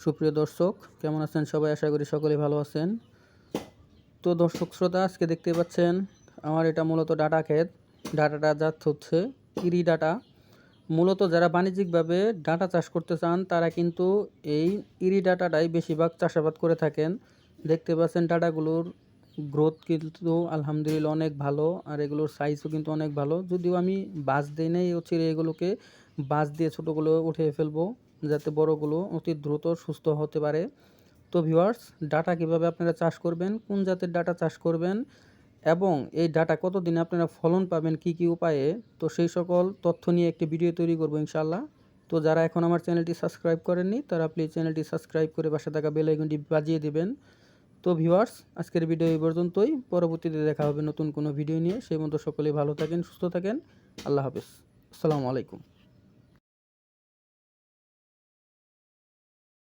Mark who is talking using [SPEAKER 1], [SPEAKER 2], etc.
[SPEAKER 1] সুপ্রিয় দর্শক, কেমন আছেন সবাই? আশা করি সকলেই ভালো আছেন। তো দর্শক শ্রোতা, আজকে দেখতে পাচ্ছেন আমার এটা মূলত ডাটা ক্ষেত। ডাটাটা জাত হচ্ছে ইরি ডাটা। মূলত যারা বাণিজ্যিকভাবে ডাটা চাষ করতে চান তারা কিন্তু এই ইরি ডাটাটাই বেশিরভাগ চাষাবাদ করে থাকেন। দেখতে পাচ্ছেন ডাটাগুলোর গ্রোথ কিন্তু আলহামদুলিল্লাহ অনেক ভালো, আর এগুলোর সাইজও কিন্তু অনেক ভালো। যদিও আমি বাঁশ দিই নাই, হচ্ছে এগুলোকে বাঁশ দিয়ে ছোটোগুলো উঠিয়ে ফেলবো যাতে বড়গুলো অতি দ্রুত সুস্থ হতে পারে। তো ভিউয়ার্স, ডাটা কিভাবে আপনারা চাষ করবেন, কোন জাতের ডাটা চাষ করবেন এবং এই ডাটা কতদিনে আপনারা ফলন পাবেন কী কী উপায়ে, তো সেই সকল তথ্য নিয়ে একটি ভিডিও তৈরি করবো ইনশাআল্লাহ। তো যারা এখন আমার চ্যানেলটি সাবস্ক্রাইব করেননি তারা প্লিজ চ্যানেলটি সাবস্ক্রাইব করে পাশে থাকা বেল আইকনটি বাজিয়ে দিবেন। তো ভিউয়ার্স, আজকের ভিডিও এই পর্যন্তই। পরবর্তীতে দেখা হবে নতুন কোনো ভিডিও নিয়ে। সেই মতো সকলেই ভালো থাকেন, সুস্থ থাকেন। আল্লাহ হাফেজ। আসসালামু আলাইকুম।